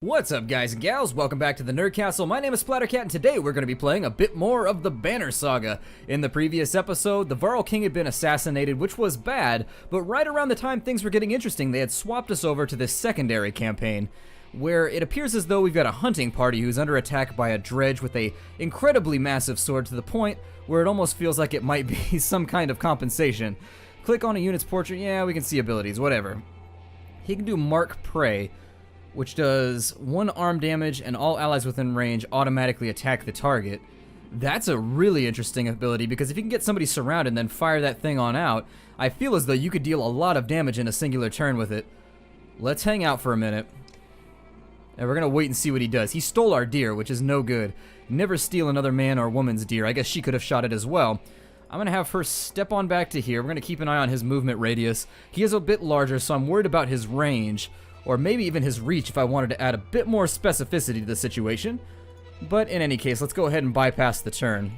What's up, guys and gals? Welcome back to the Nerd Castle. My name is Splattercat, and today we're going to be playing a bit more of the Banner Saga. In the previous episode, the Varl King had been assassinated, which was bad, but right around the time things were getting interesting, they had swapped us over to this secondary campaign, where it appears as though we've got a hunting party who's under attack by a dredge with a incredibly massive sword to the point where it almost feels like it might be some kind of compensation. Click on a unit's portrait. Yeah, we can see abilities, whatever. He can do Mark Prey, which does 1 arm damage and all allies within range automatically attack the target. That's a really interesting ability because if you can get somebody surrounded and then fire that thing on out, I feel as though you could deal a lot of damage in a singular turn with it. Let's hang out for a minute. And we're gonna wait and see what he does. He stole our deer, which is no good. Never steal another man or woman's deer. I guess she could have shot it as well. I'm gonna have her step on back to here. We're gonna keep an eye on his movement radius. He is a bit larger, so I'm worried about his range, or maybe even his reach if I wanted to add a bit more specificity to the situation. But in any case, let's go ahead and bypass the turn.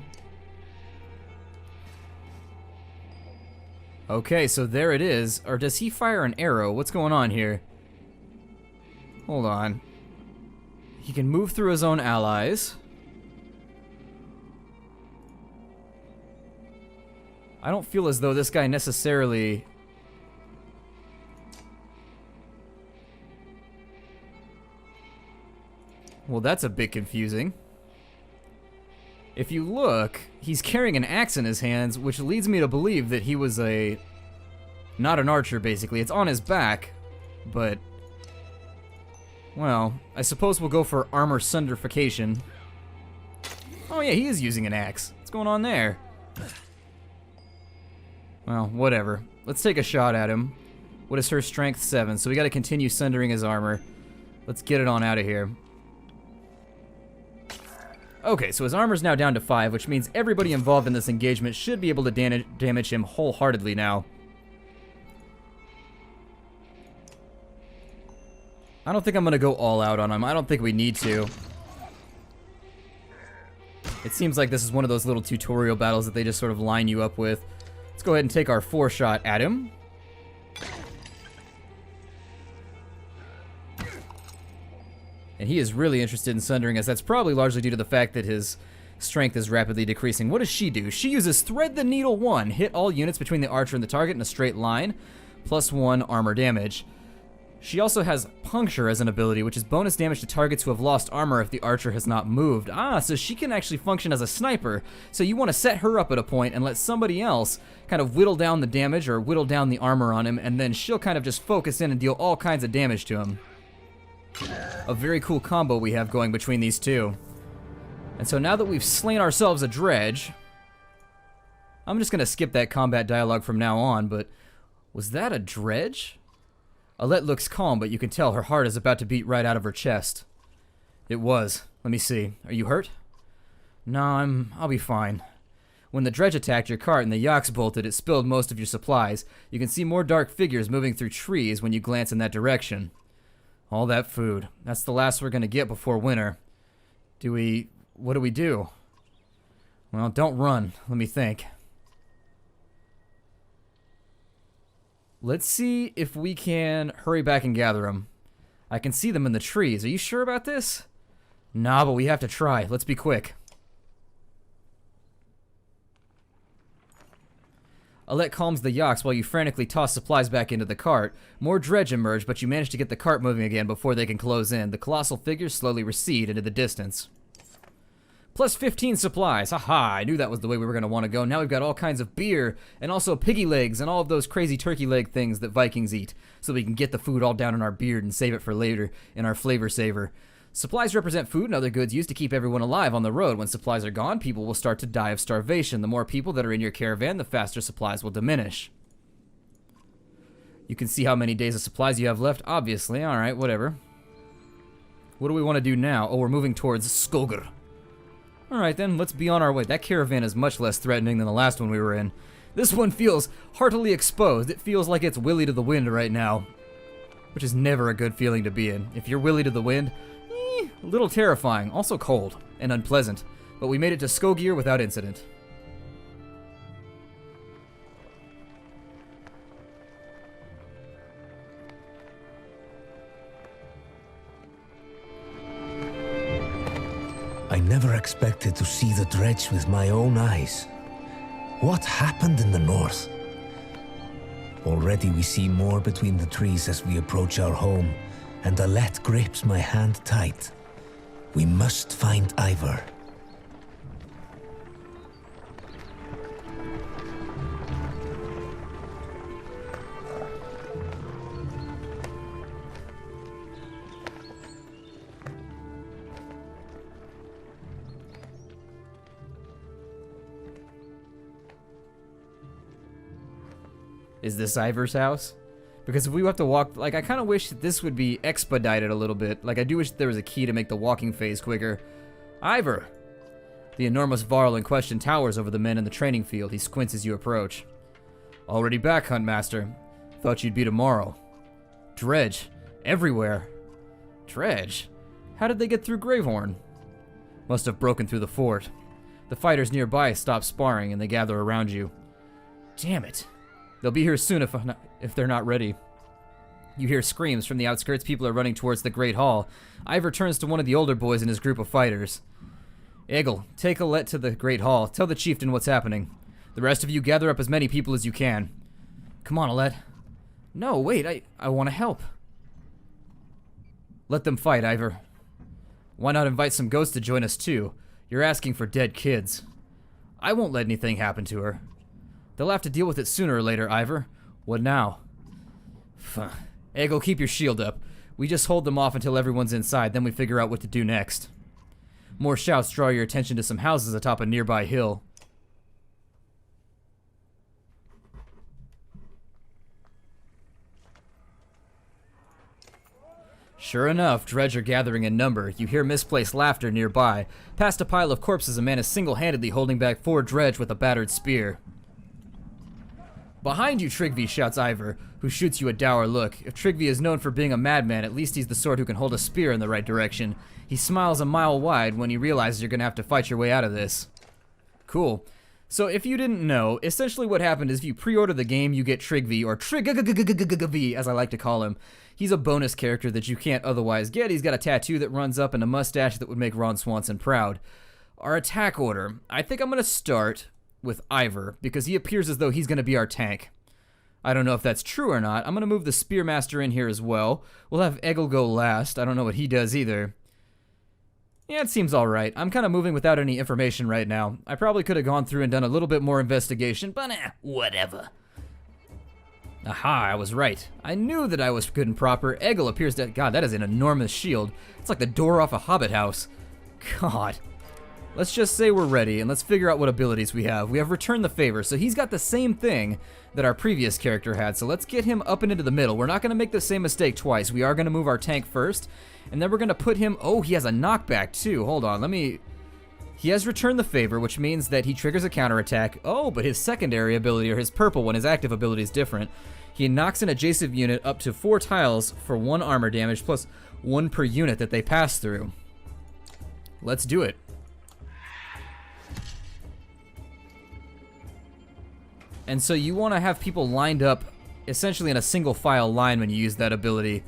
Okay, so there it is. Or does he fire an arrow? What's going on here? Hold on. He can move through his own allies. I don't feel as though this guy necessarily... Well, that's a bit confusing. If you look, he's carrying an axe in his hands, which leads me to believe that he was not an archer, basically. It's on his back, but... Well, I suppose we'll go for armor sunderification. Oh yeah, he is using an axe. What's going on there? Well, whatever. Let's take a shot at him. What is her strength? 7, so we gotta continue sundering his armor. Let's get it on out of here. Okay, so his armor's now down to 5, which means everybody involved in this engagement should be able to damage him wholeheartedly now. I don't think I'm gonna go all out on him. I don't think we need to. It seems like this is one of those little tutorial battles that they just sort of line you up with. Let's go ahead and take our 4 shot at him. And he is really interested in sundering us. That's probably largely due to the fact that his strength is rapidly decreasing. What does she do? She uses Thread the Needle 1. Hit all units between the archer and the target in a straight line. +1 armor damage. She also has Puncture as an ability, which is bonus damage to targets who have lost armor if the archer has not moved. Ah, so she can actually function as a sniper. So you want to set her up at a point and let somebody else kind of whittle down the damage or whittle down the armor on him, and then she'll kind of just focus in and deal all kinds of damage to him. A very cool combo we have going between these two. And so now that we've slain ourselves a dredge, I'm just gonna skip that combat dialogue from now on, but was that a dredge? Alette looks calm, but you can tell her heart is about to beat right out of her chest. It was. Let me see. Are you hurt? No, I'll be fine. When the dredge attacked your cart and the yaks bolted, it spilled most of your supplies. You can see more dark figures moving through trees when you glance in that direction. All that food. That's the last we're gonna get before winter. What do we do? Well, don't run. Let me think. Let's see if we can hurry back and gather them. I can see them in the trees. Are you sure about this? Nah, but we have to try. Let's be quick. Alette calms the yaks while you frantically toss supplies back into the cart. More dredge emerge, but you manage to get the cart moving again before they can close in. The colossal figures slowly recede into the distance. +15 supplies. Haha, I knew that was the way we were going to want to go. Now we've got all kinds of beer, and also piggy legs, and all of those crazy turkey leg things that Vikings eat, so we can get the food all down in our beard and save it for later in our flavor saver. Supplies represent food and other goods used to keep everyone alive on the road. When supplies are gone, people will start to die of starvation. The more people that are in your caravan, the faster supplies will diminish. You can see how many days of supplies you have left, obviously. Alright, whatever. What do we want to do now? Oh, we're moving towards Skogr. Alright then, let's be on our way. That caravan is much less threatening than the last one we were in. This one feels heartily exposed. It feels like it's willy to the wind right now, which is never a good feeling to be in. If you're willy to the wind, a little terrifying, also cold and unpleasant, but we made it to Skogr without incident. never expected to see the dredge with my own eyes. What happened in the north? Already we see more between the trees as we approach our home, and Alette grips my hand tight. We must find Ivor. Is this Ivor's house? Because if we have to walk, like, I kind of wish that this would be expedited a little bit. Like, I do wish there was a key to make the walking phase quicker. Ivor! The enormous Varl in question towers over the men in the training field. He squints as you approach. Already back, Huntmaster. Thought you'd be tomorrow. Dredge. Everywhere. Dredge? How did they get through Gravehorn? Must have broken through the fort. The fighters nearby stop sparring and they gather around you. Damn it. They'll be here soon if they're not ready. You hear screams from the outskirts. People are running towards the Great Hall. Ivor turns to one of the older boys in his group of fighters. Egil, take Alette to the Great Hall. Tell the chieftain what's happening. The rest of you gather up as many people as you can. Come on, Alette. No, wait, I want to help. Let them fight, Ivor. Why not invite some ghosts to join us too? You're asking for dead kids. I won't let anything happen to her. They'll have to deal with it sooner or later, Ivor. What now? Egil, keep your shield up. We just hold them off until everyone's inside, then we figure out what to do next. More shouts draw your attention to some houses atop a nearby hill. Sure enough, dredge are gathering in number. You hear misplaced laughter nearby. Past a pile of corpses, a man is single-handedly holding back 4 dredge with a battered spear. Behind you, Tryggvi, shouts Ivor, who shoots you a dour look. If Tryggvi is known for being a madman, at least he's the sort who can hold a spear in the right direction. He smiles a mile wide when he realizes you're gonna have to fight your way out of this. Cool. So if you didn't know, essentially what happened is if you pre-order the game, you get Tryggvi, or Tryggvi, as I like to call him. He's a bonus character that you can't otherwise get. He's got a tattoo that runs up and a mustache that would make Ron Swanson proud. Our attack order. I think I'm gonna start with Ivor, because he appears as though he's going to be our tank. I don't know if that's true or not. I'm going to move the Spearmaster in here as well. We'll have Egil go last. I don't know what he does either. Yeah, it seems alright. I'm kind of moving without any information right now. I probably could have gone through and done a little bit more investigation, but whatever. Aha, I was right. I knew that I was good and proper. Egil appears to... God, that is an enormous shield. It's like the door off a hobbit house. God. Let's just say we're ready, and let's figure out what abilities we have. We have Return the Favor, so he's got the same thing that our previous character had, so let's get him up and into the middle. We're not going to make the same mistake twice. We are going to move our tank first, and then we're going to put him... Oh, he has a knockback, too. Hold on, let me... He has Return the Favor, which means that he triggers a counterattack. Oh, but his secondary ability, or his purple one, his active ability is different. He knocks an adjacent unit up to 4 tiles for 1 armor damage, plus 1 per unit that they pass through. Let's do it. And so you want to have people lined up essentially in a single file line when you use that ability.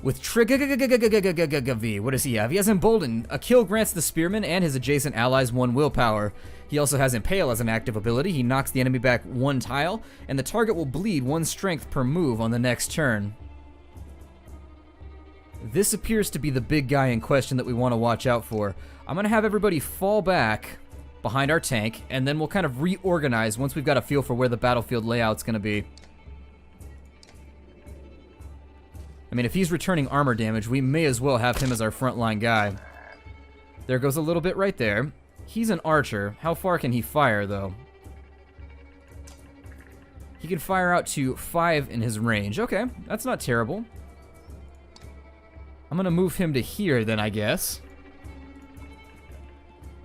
With Tryggvi, what does he have? He has Embolden. A kill grants the spearman and his adjacent allies 1 willpower. He also has Impale as an active ability. He knocks the enemy back 1 tile, and the target will bleed 1 strength per move on the next turn. This appears to be the big guy in question that we want to watch out for. I'm going to have everybody fall back behind our tank, and then we'll kind of reorganize once we've got a feel for where the battlefield layout's going to be. I mean, if he's returning armor damage, we may as well have him as our frontline guy. There goes a little bit right there. He's an archer. How far can he fire, though? He can fire out to 5 in his range. Okay, that's not terrible. I'm going to move him to here, then, I guess.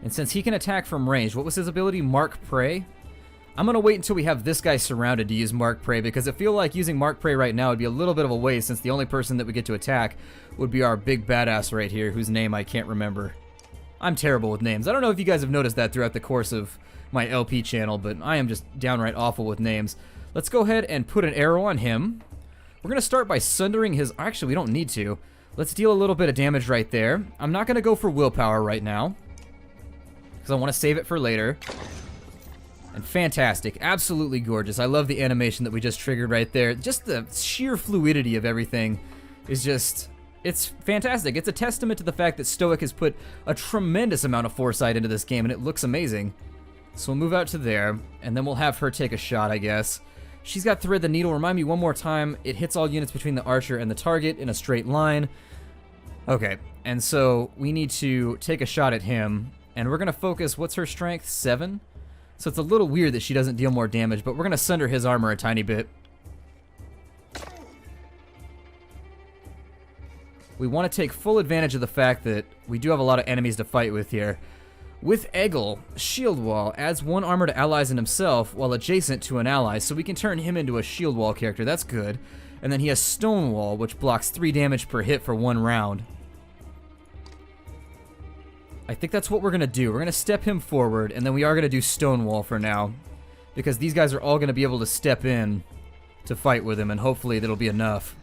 And since he can attack from range, what was his ability? Mark Prey? I'm going to wait until we have this guy surrounded to use Mark Prey, because I feel like using Mark Prey right now would be a little bit of a waste, since the only person that we get to attack would be our big badass right here, whose name I can't remember. I'm terrible with names. I don't know if you guys have noticed that throughout the course of my LP channel, but I am just downright awful with names. Let's go ahead and put an arrow on him. We're going to start by sundering his... Actually, we don't need to. Let's deal a little bit of damage right there. I'm not going to go for willpower right now. because I want to save it for later. And fantastic. Absolutely gorgeous. I love the animation that we just triggered right there. Just the sheer fluidity of everything is just... It's fantastic. It's a testament to the fact that Stoic has put a tremendous amount of foresight into this game, and it looks amazing. So we'll move out to there, and then we'll have her take a shot, I guess. She's got Thread the Needle. Remind me one more time. It hits all units between the archer and the target in a straight line. Okay, and so we need to take a shot at him, and we're going to focus... What's her strength? 7? So it's a little weird that she doesn't deal more damage, but we're going to sunder his armor a tiny bit. We want to take full advantage of the fact that we do have a lot of enemies to fight with here. With Eggle, Shield Wall adds 1 armor to allies and himself while adjacent to an ally, so we can turn him into a Shield Wall character. That's good. And then he has Stone Wall, which blocks 3 damage per hit for 1 round. I think that's what we're going to do. We're going to step him forward, and then we are going to do Stonewall for now. Because these guys are all going to be able to step in to fight with him, and hopefully that'll be enough.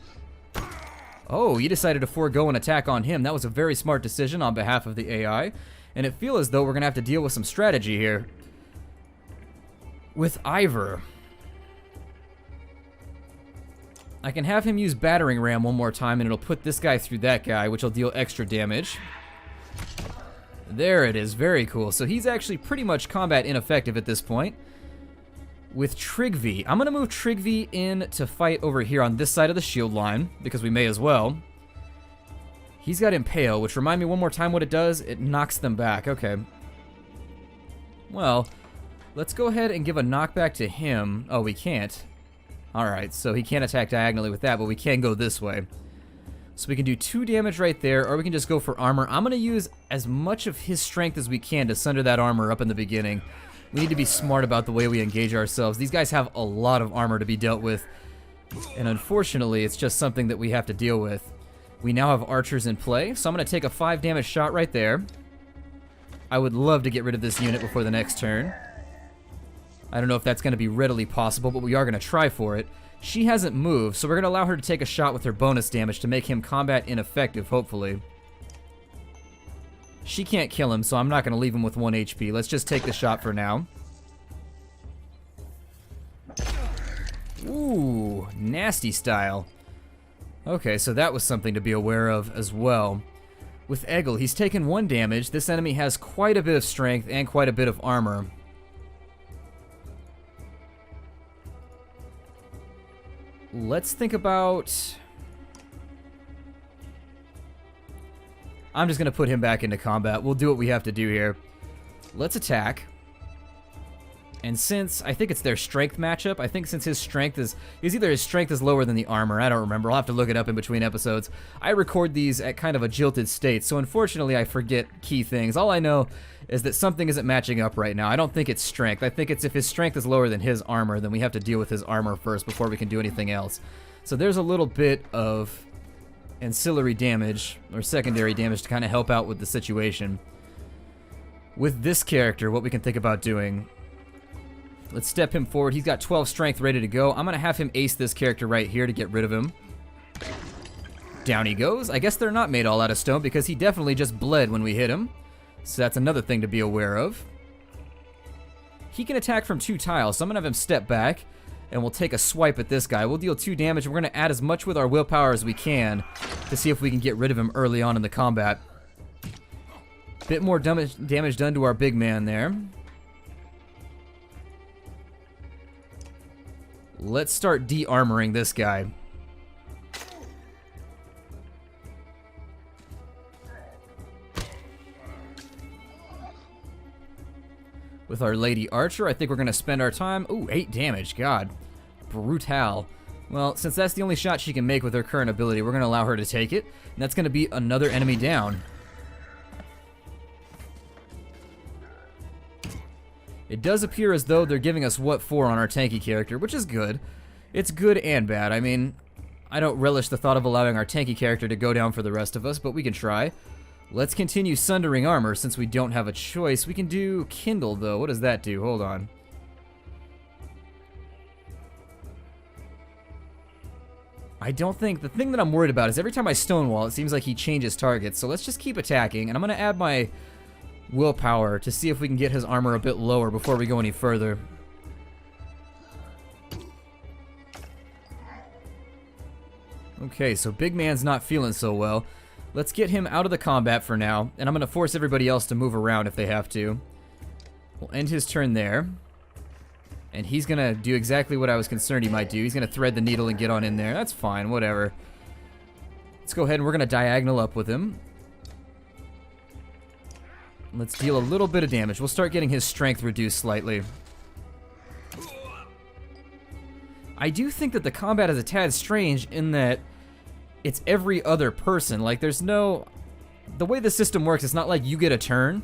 Oh, you decided to forego an attack on him. That was a very smart decision on behalf of the AI. And it feels as though we're going to have to deal with some strategy here. With Ivor, I can have him use Battering Ram one more time, and it'll put this guy through that guy, which will deal extra damage. There it is. Very cool. So he's actually pretty much combat ineffective at this point. With Trigvi, I'm going to move Trigvi in to fight over here on this side of the shield line, because we may as well. He's got Impale, which remind me one more time what it does. It knocks them back. Okay. Well, let's go ahead and give a knockback to him. Oh, we can't. Alright, so he can't attack diagonally with that, but we can go this way. So we can do 2 damage right there, or we can just go for armor. I'm going to use as much of his strength as we can to sunder that armor up in the beginning. We need to be smart about the way we engage ourselves. These guys have a lot of armor to be dealt with, and unfortunately, it's just something that we have to deal with. We now have archers in play, so I'm going to take a 5 damage shot right there. I would love to get rid of this unit before the next turn. I don't know if that's going to be readily possible, but we are going to try for it. She hasn't moved, so we're going to allow her to take a shot with her bonus damage to make him combat ineffective, hopefully. She can't kill him, so I'm not going to leave him with 1 HP. Let's just take the shot for now. Ooh, nasty style. Okay, so that was something to be aware of as well. With Eggle, he's taken 1 damage. This enemy has quite a bit of strength and quite a bit of armor. Let's think about... I'm just going to put him back into combat. We'll do what we have to do here. Let's attack. And since, I think it's their strength matchup, I think since his strength is either his strength is lower than the armor, I don't remember, I'll have to look it up in between episodes. I record these at kind of a jilted state, so unfortunately I forget key things. All I know is that something isn't matching up right now. I don't think it's strength. I think it's if his strength is lower than his armor, then we have to deal with his armor first before we can do anything else. So there's a little bit of ancillary damage, or secondary damage, to kind of help out with the situation. With this character, what we can think about doing... Let's step him forward. He's got 12 strength ready to go. I'm going to have him ace this character right here to get rid of him. Down he goes. I guess they're not made all out of stone because he definitely just bled when we hit him. So that's another thing to be aware of. He can attack from 2 tiles, so I'm going to have him step back, and we'll take a swipe at this guy. We'll deal 2 damage, and we're going to add as much with our willpower as we can to see if we can get rid of him early on in the combat. Bit more damage done to our big man there. Let's start de-armoring this guy. With our Lady Archer, I think we're going to spend our time... Ooh, 8 damage, God. Brutal. Well, since that's the only shot she can make with her current ability, we're going to allow her to take it. And that's going to be another enemy down. It does appear as though they're giving us what for on our tanky character, which is good. It's good and bad. I mean, I don't relish the thought of allowing our tanky character to go down for the rest of us, but we can try. Let's continue sundering armor since we don't have a choice. We can do Kindle, though. What does that do? Hold on. I don't think... The thing that I'm worried about is every time I stonewall, it seems like he changes targets. So let's just keep attacking, and I'm going to add my willpower to see if we can get his armor a bit lower before we go any further. Okay, so big man's not feeling so well. Let's get him out of the combat for now, and I'm going to force everybody else to move around if they have to. We'll end his turn there. And he's going to do exactly what I was concerned he might do. He's going to thread the needle and get on in there. That's fine, whatever. Let's go ahead and we're going to diagonal up with him. Let's deal a little bit of damage. We'll start getting his strength reduced slightly. I do think that the combat is a tad strange in that it's every other person. Like, there's no... The way the system works, it's not like you get a turn,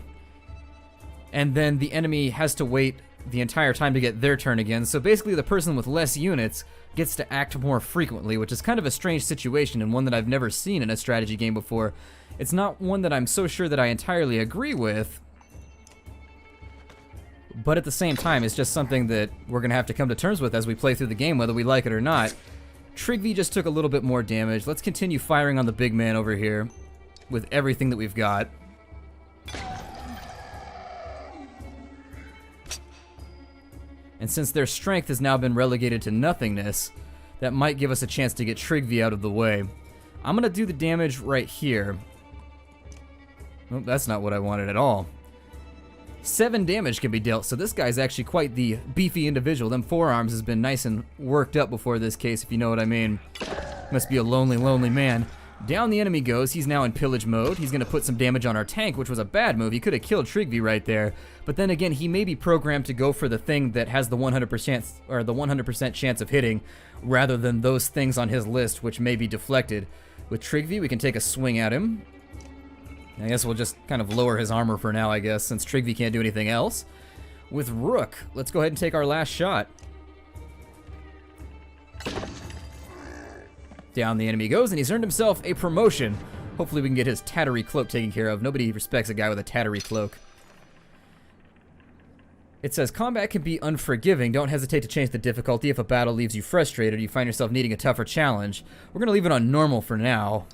and then the enemy has to wait the entire time to get their turn again. So basically the person with less units gets to act more frequently, which is kind of a strange situation and one that I've never seen in a strategy game before. It's not one that I'm so sure that I entirely agree with, but at the same time it's just something that we're going to have to come to terms with as we play through the game, whether we like it or not. Trigvi just took a little bit more damage. Let's continue firing on the big man over here with everything that we've got. And since their strength has now been relegated to nothingness, that might give us a chance to get Trigvi out of the way. I'm going to do the damage right here. Oh, that's not what I wanted at all. 7 damage can be dealt, so this guy's actually quite the beefy individual. Them forearms has been nice and worked up before this case, if you know what I mean. Must be a lonely, lonely man. Down the enemy goes. He's now in pillage mode. He's going to put some damage on our tank, which was a bad move. He could have killed Trigvi right there. But then again, he may be programmed to go for the thing that has the 100% or the 100% chance of hitting, rather than those things on his list which may be deflected. With Trigvi, we can take a swing at him. I guess we'll just kind of lower his armor for now, I guess, since Trigvi can't do anything else. With Rook, let's go ahead and take our last shot. Down the enemy goes, and he's earned himself a promotion. Hopefully we can get his tattery cloak taken care of. Nobody respects a guy with a tattery cloak. It says, combat can be unforgiving. Don't hesitate to change the difficulty if a battle leaves you frustrated or you find yourself needing a tougher challenge. We're going to leave it on normal for now.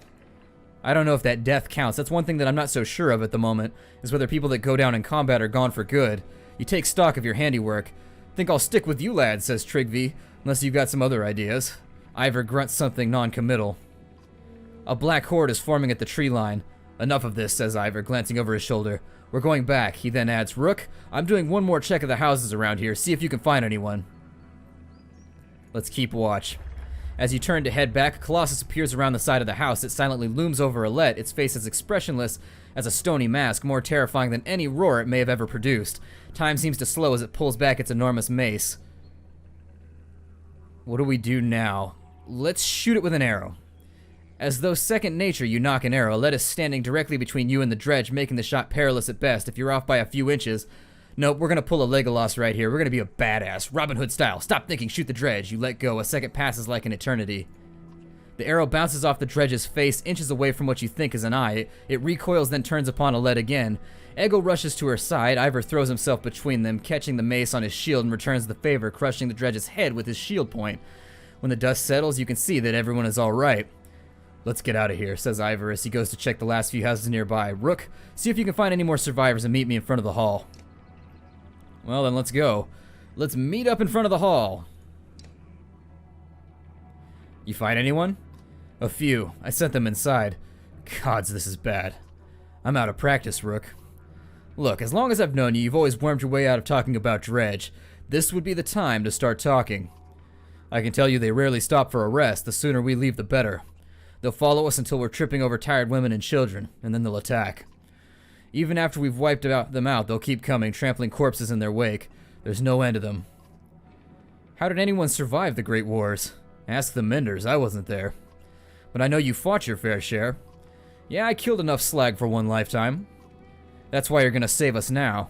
I don't know if that death counts. That's one thing that I'm not so sure of at the moment, is whether people that go down in combat are gone for good. You take stock of your handiwork. Think I'll stick with you, lad, says Trigvi, unless you've got some other ideas. Ivor grunts something non-committal. A black horde is forming at the tree line. Enough of this, says Ivor, glancing over his shoulder. We're going back. He then adds, Rook, I'm doing one more check of the houses around here. See if you can find anyone. Let's keep watch. As you turn to head back, Colossus appears around the side of the house. It silently looms over Alette, its face as expressionless as a stony mask, more terrifying than any roar it may have ever produced. Time seems to slow as it pulls back its enormous mace. What do we do now? Let's shoot it with an arrow. As though second nature, you knock an arrow. Alette is standing directly between you and the dredge, making the shot perilous at best. If you're off by a few inches... Nope, we're going to pull a Legolas right here. We're going to be a badass. Robin Hood style. Stop thinking, shoot the dredge. You let go. A second passes like an eternity. The arrow bounces off the dredge's face, inches away from what you think is an eye. It recoils, then turns upon Alette again. Ego rushes to her side. Ivor throws himself between them, catching the mace on his shield, and returns the favor, crushing the dredge's head with his shield point. When the dust settles, you can see that everyone is all right. Let's get out of here, says Ivor as he goes to check the last few houses nearby. Rook, see if you can find any more survivors and meet me in front of the hall. Well, then let's go. Let's meet up in front of the hall. You find anyone? A few. I sent them inside. Gods, this is bad. I'm out of practice, Rook. Look, as long as I've known you, you've always wormed your way out of talking about Dredge. This would be the time to start talking. I can tell you they rarely stop for a rest. The sooner we leave, the better. They'll follow us until we're tripping over tired women and children, and then they'll attack. Even after we've wiped them out, they'll keep coming, trampling corpses in their wake. There's no end to them. How did anyone survive the Great Wars? Ask the Menders, I wasn't there. But I know you fought your fair share. Yeah, I killed enough slag for one lifetime. That's why you're gonna save us now.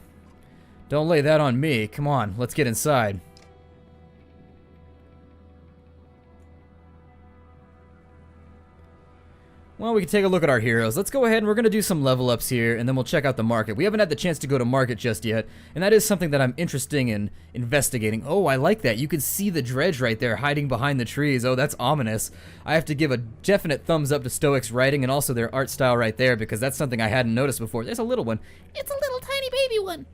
Don't lay that on me. Come on, let's get inside. Well, we can take a look at our heroes. Let's go ahead and we're going to do some level ups here, and then we'll check out the market. We haven't had the chance to go to market just yet, and that is something that I'm interested in investigating. Oh, I like that. You can see the dredge right there hiding behind the trees. Oh, that's ominous. I have to give a definite thumbs up to Stoic's writing and also their art style right there, because that's something I hadn't noticed before. There's a little one. It's a little tiny baby one.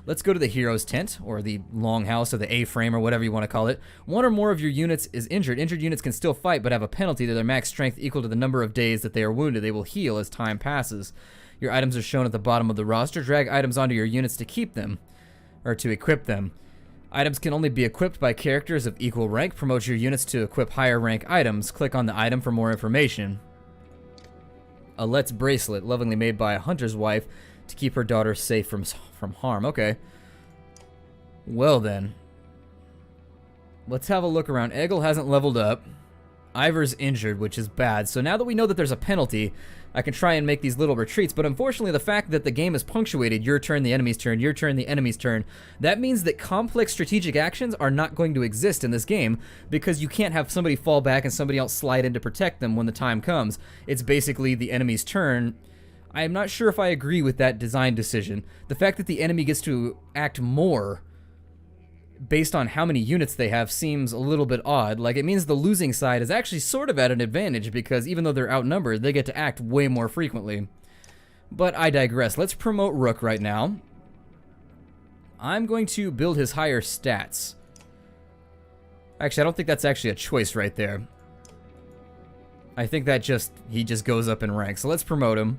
Let's go to the hero's tent, or the longhouse, or the A-frame, or whatever you want to call it. One or more of your units is injured. Injured units can still fight, but have a penalty to their max strength equal to the number of days that they are wounded. They will heal as time passes. Your items are shown at the bottom of the roster. Drag items onto your units to keep them, or to equip them. Items can only be equipped by characters of equal rank. Promote your units to equip higher rank items. Click on the item for more information. A Let's bracelet, lovingly made by a hunter's wife, to keep her daughter safe from harm. Okay. Well then. Let's have a look around. Egil hasn't leveled up. Ivor's injured, which is bad. So now that we know that there's a penalty, I can try and make these little retreats. But unfortunately, the fact that the game is punctuated, your turn, the enemy's turn, your turn, the enemy's turn, that means that complex strategic actions are not going to exist in this game, because you can't have somebody fall back and somebody else slide in to protect them when the time comes. It's basically the enemy's turn. I am not sure if I agree with that design decision. The fact that the enemy gets to act more based on how many units they have seems a little bit odd. Like, it means the losing side is actually sort of at an advantage, because even though they're outnumbered, they get to act way more frequently. But I digress. Let's promote Rook right now. I'm going to build his higher stats. Actually, I don't think that's actually a choice right there. I think that he just goes up in rank. So let's promote him.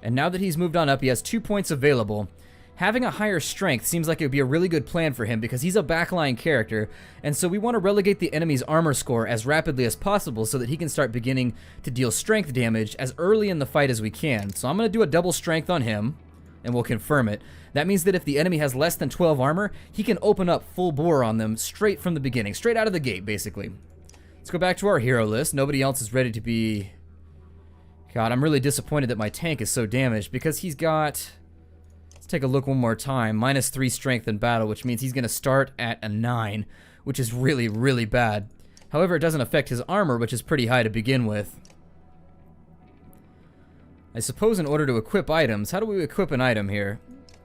And now that he's moved on up, he has 2 points available. Having a higher strength seems like it would be a really good plan for him, because he's a backline character, and so we want to relegate the enemy's armor score as rapidly as possible so that he can start beginning to deal strength damage as early in the fight as we can. So I'm going to do a double strength on him, and we'll confirm it. That means that if the enemy has less than 12 armor, he can open up full bore on them straight from the beginning, straight out of the gate, basically. Let's go back to our hero list. Nobody else is ready to be... God, I'm really disappointed that my tank is so damaged, because he's got... Let's take a look one more time. -3 strength in battle, which means he's going to start at a 9, which is really, really bad. However, it doesn't affect his armor, which is pretty high to begin with. I suppose in order to equip items, how do we equip an item here?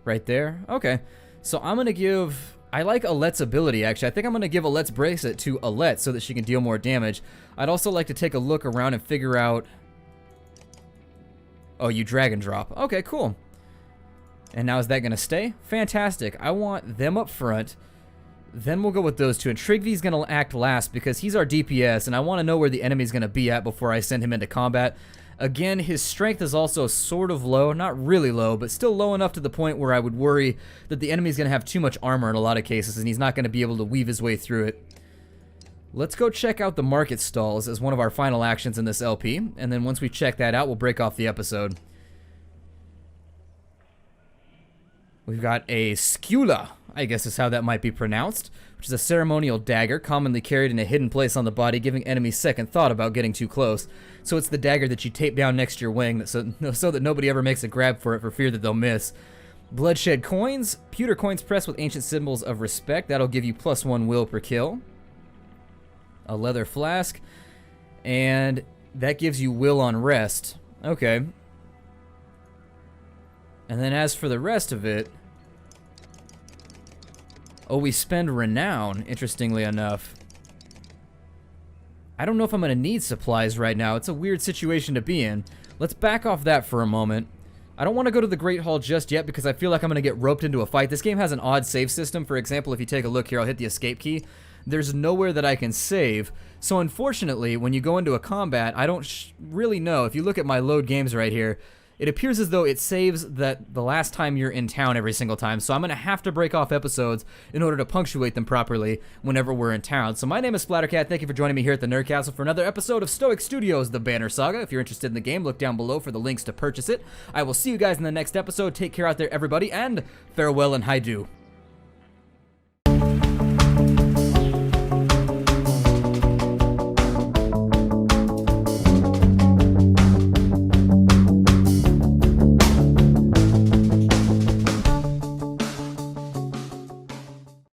Right there? Okay. So I'm going to give... I like Alette's ability, actually. I think I'm going to give Alette's bracelet to Alette so that she can deal more damage. I'd also like to take a look around and figure out... Oh, you drag and drop. Okay, cool. And now is that going to stay? Fantastic. I want them up front. Then we'll go with those two. And Trigvy's going to act last because he's our DPS, and I want to know where the enemy's going to be at before I send him into combat. Again, his strength is also sort of low. Not really low, but still low enough to the point where I would worry that the enemy's going to have too much armor in a lot of cases, and he's not going to be able to weave his way through it. Let's go check out the market stalls as one of our final actions in this LP, and then once we check that out, we'll break off the episode. We've got a skula, I guess is how that might be pronounced, which is a ceremonial dagger commonly carried in a hidden place on the body, giving enemies second thought about getting too close. So it's the dagger that you tape down next to your wing so that nobody ever makes a grab for it for fear that they'll miss. Bloodshed coins, pewter coins pressed with ancient symbols of respect. That'll give you +1 will per kill. A leather flask, and that gives you will on rest. Okay. And then as for the rest of it, oh, we spend renown, interestingly enough. I don't know if I'm going to need supplies right now. It's a weird situation to be in. Let's back off that for a moment. I don't want to go to the Great Hall just yet because I feel like I'm going to get roped into a fight. This game has an odd save system. For example, if you take a look here, I'll hit the escape key. There's nowhere that I can save. So unfortunately, when you go into a combat, I don't really know. If you look at my load games right here, it appears as though it saves that the last time you're in town every single time. So I'm going to have to break off episodes in order to punctuate them properly whenever we're in town. So my name is Splattercat. Thank you for joining me here at the Nerd Castle for another episode of Stoic Studios' The Banner Saga. If you're interested in the game, look down below for the links to purchase it. I will see you guys in the next episode. Take care out there, everybody, and farewell and hi-do.